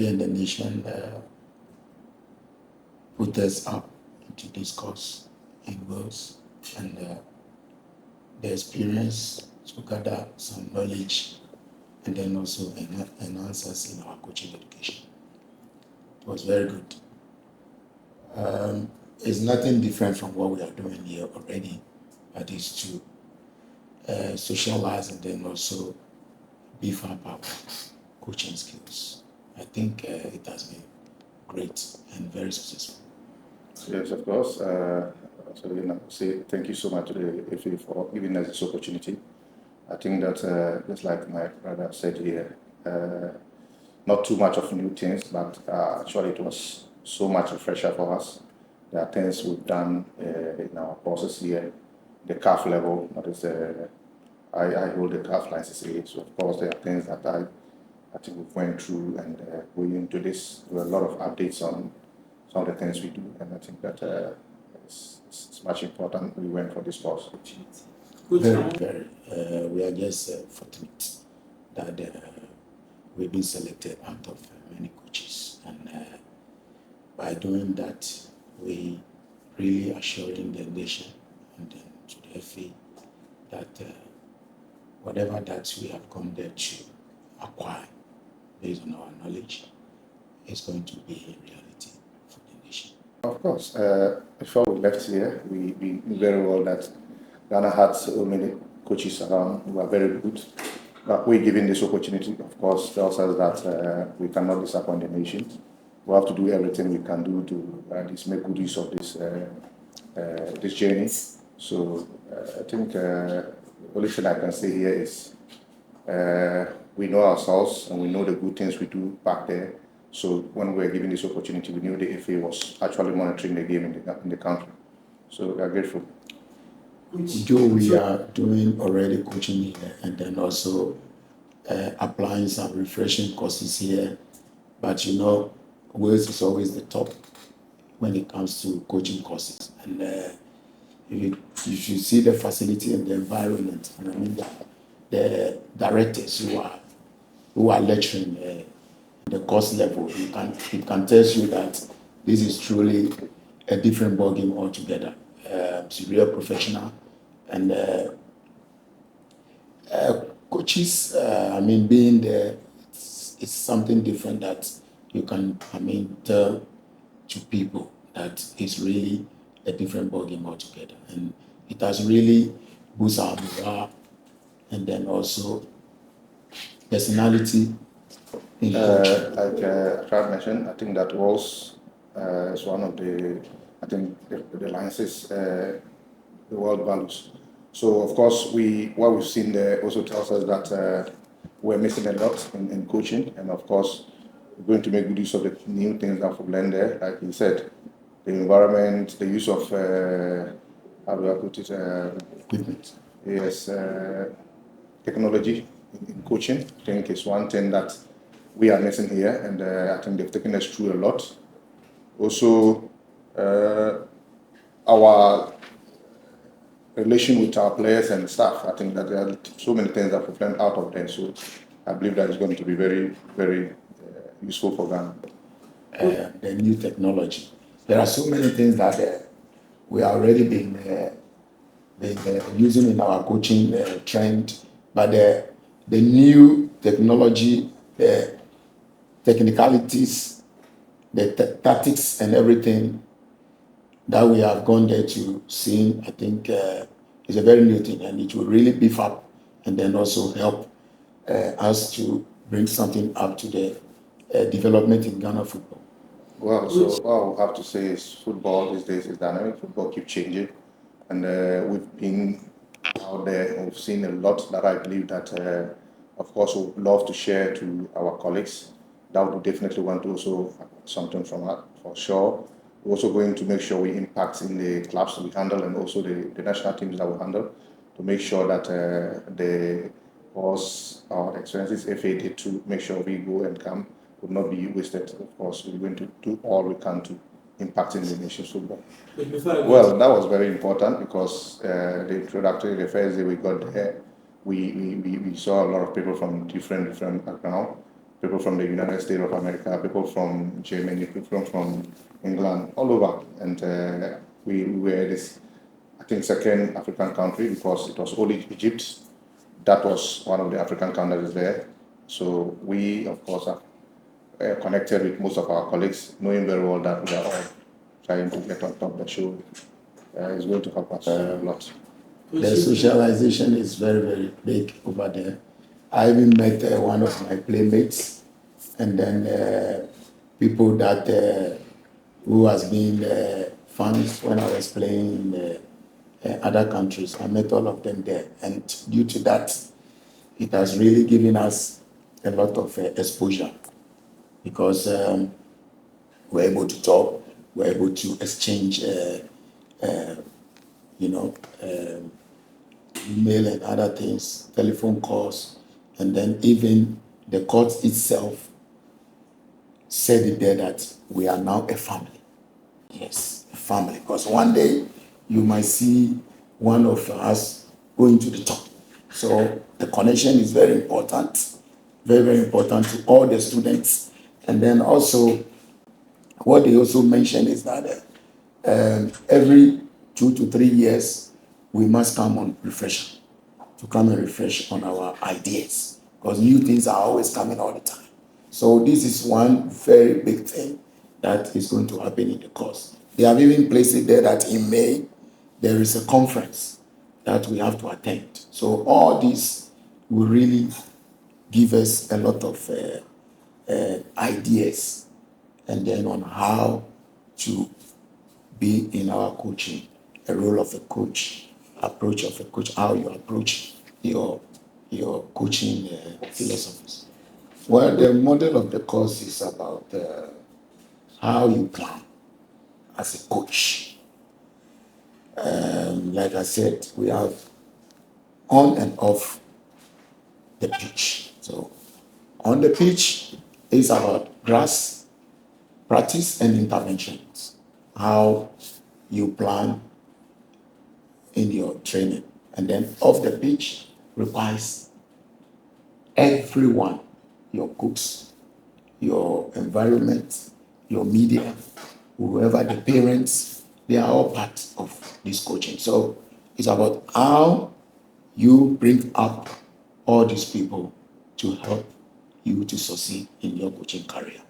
and the nation put us up into this course in Wales, and the experience to gather some knowledge and then also enhance us in our coaching education. It was very good. It's nothing different from what we are doing here already, but it's to socialize and then also beef up our coaching skills. I think it has been great and very successful. Yes, of course. So, say thank you so much to the FA for giving us this opportunity. I think that, just like my brother said here, not too much of new things, but actually it was so much refresher for us. There are things we've done in our courses here, the CAF level, that is, I hold the CAF license here, so of course there are things that I think we've went through, and going into this, there were a lot of updates on some of the things we do, and I think that it's much important we went for this course. Very. We are just fortunate that we've been selected out of many coaches, and by doing that, we really assuring the nation and then to the FA that whatever that we have come there to acquire based on our knowledge is going to be a reality for the nation. Of course, before we left here, we knew very well that Ghana had so many coaches around who are very good. But we given this opportunity, of course, tells us that we cannot disappoint the nation. We have to do everything we can do to at least make good use of this journey. So I think the only thing I can say here is we know ourselves and we know the good things we do back there. So when we were given this opportunity, we knew the FA was actually monitoring the game in the country. So we are grateful. Joe, we are doing already coaching here and then also applying some refreshing courses here. But you know, Wales is always the top when it comes to coaching courses. And you should see the facility and the environment. And I mean the directors who are lecturing the course level, it can tell you that this is truly a different ballgame altogether. It's real professional, and coaches, being there, it's something different that you can, tell to people that it's really a different ballgame altogether, and it has really boosted our morale, and then also personality in coaching. Like Attram mentioned, I think that was is one of the alliances the world values. So of course what we've seen there also tells us that we're missing a lot in coaching, and of course we're going to make good use of the new things that we've learned there. Like you said, the environment, the use of how do I put it? Equipment. Yes, technology in coaching. I think is one thing that we are missing here, and I think they've taken us through a lot. Also, our relation with our players and staff, I think that there are so many things that we've learned out of them. So I believe that is going to be very, very useful for Ghana. The new technology. There are so many things that we are already been using in our coaching trend, but the new technology, the technicalities, the tactics and everything that we have gone there to see, I think is a very new thing, and it will really beef up and then also help us to bring something up to the development in Ghana football. Well, so what I have to say is football these days is dynamic. Football keeps changing, and we've been out there and we've seen a lot that I believe that, of course, we would love to share to our colleagues. That would definitely want to also something from that for sure. We're also going to make sure we impact in the clubs we handle and also the national teams that we handle to make sure that the course or experiences FA did to make sure we go and come would not be wasted. Of course, we're going to do all we can to impact in the nation's football. Well, that was very important because the introductory, the first day we got there, we saw a lot of people from different backgrounds. people from the United States of America, people from Germany, people from England, all over. And we were this, I think, second African country because it was only Egypt. That was one of the African countries there. So we, of course, are connected with most of our colleagues, knowing very well that we are all trying to get on top of the show. It's going to help us a lot. The socialization is very, very big over there. I even met one of my playmates, and then people that who has been fans when I was playing in other countries. I met all of them there, and due to that, it has really given us a lot of exposure because we're able to talk, we're able to exchange, you know, email and other things, telephone calls, and then even the court itself said it there that we are now a family. Yes, a family. Because one day you might see one of us going to the top. So the connection is very important, very, very important to all the students. And then also, what they also mentioned is that every 2 to 3 years, we must come on refresh, to come and refresh on our ideas, because new things are always coming all the time. So this is one very big thing that is going to happen in the course. They have even placed it there that in May, there is a conference that we have to attend. So all this will really give us a lot of ideas, and then on how to be in our coaching, a role of a coach, approach of a coach, how you approach your coaching philosophies. Well, the model of the course is about how you plan as a coach. Like I said, we have on and off the pitch. So on the pitch is about grass practice and interventions, how you plan in your training. And then off the pitch requires everyone, your cooks, your environment, your media, whoever, the parents, they are all part of this coaching. So it's about how you bring up all these people to help you to succeed in your coaching career.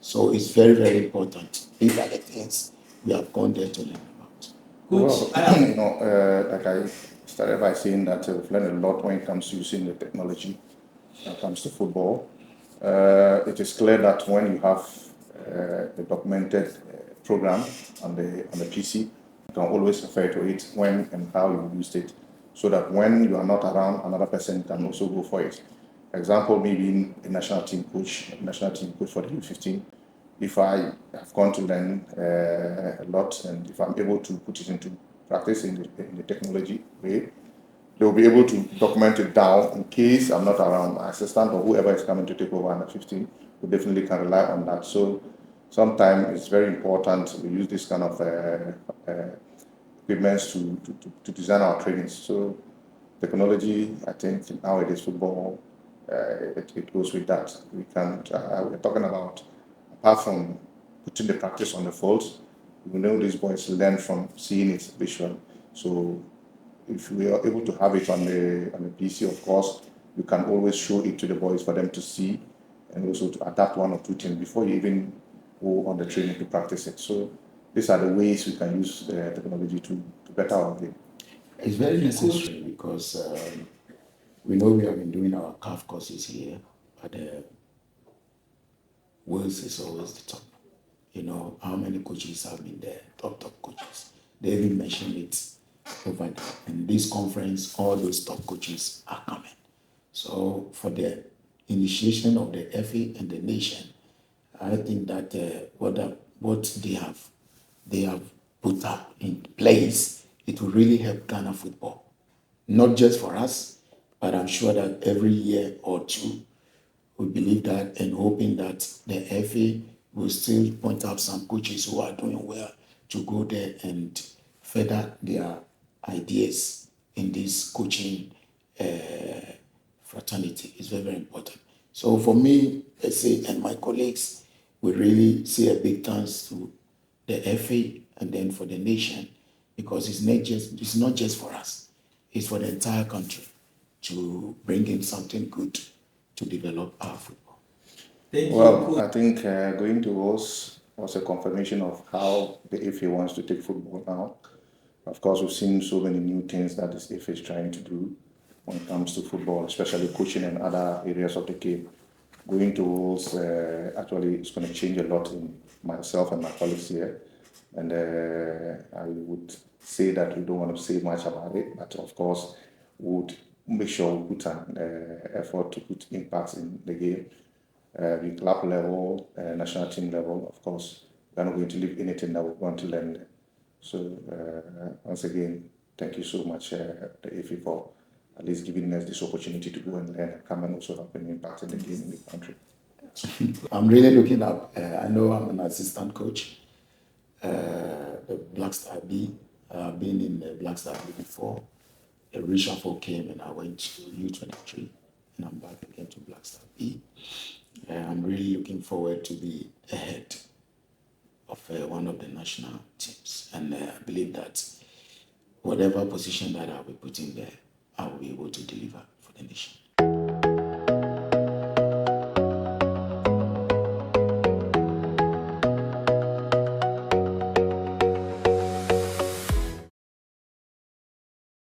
So it's very, very important. These are the things we have gone there to learn about. Well, like I started by saying that we've learned a lot when it comes to using the technology when it comes to football. It is clear that when you have a documented program on the PC, you can always refer to it when and how you used it, so that when you are not around, another person can also go for it. Example, me being a national team coach for the U15. If I have gone to learn a lot, and if I'm able to put it into practice in the technology way, they'll be able to document it down in case I'm not around. My assistant or whoever is coming to take over under 15 will definitely can rely on that. So sometimes it's very important we use this kind of equipment to design our trainings. So technology, I think nowadays football, it goes with that. We're talking about, apart from putting the practice on the field, we know these boys learn from seeing it visual. So if we are able to have it on the PC, of course, you can always show it to the boys for them to see, and also to adapt one or two things before you even go on the training to practice it. So these are the ways we can use technology to better our game. It's very necessary because we know we have been doing our CAF courses here, but Wales is always the top. You know, how many coaches have been there, top coaches. They even mentioned it over there. And this conference, all those top coaches are coming. So for the initiation of the FA and the nation, I think that what they have put up in place, it will really help Ghana football. Not just for us, but I'm sure that every year or two, we believe that and hoping that the FA will still point out some coaches who are doing well to go there and further their ideas in this coaching fraternity. It's very, very important. So for me, I say, and my colleagues, we really say a big thanks to the FA and then for the nation, because it's not just for us, it's for the entire country to bring in something good to develop our football. Well, I think going to us was a confirmation of how the FA wants to take football now. Of course, we've seen so many new things that this FA is trying to do when it comes to football, especially coaching and other areas of the game. Going to us actually it's going to change a lot in myself and my colleagues here. And I would say that we don't want to say much about it, but of course, we would make sure we put an effort to put impact in the game. The club level, national team level, of course, we're not going to leave anything that we want to learn there. So once again, thank you so much, the AFI, for at least giving us this opportunity to go and learn and come and also have an impact in the game in the country. I'm really looking up. I know I'm an assistant coach, the Black Star B. I've been in the Black Star B before. A reshuffle came and I went to U23 and I'm back again to Black Star B. I'm really looking forward to be ahead of one of the national teams. And I believe that whatever position that I'll be put in there, I will be able to deliver for the nation.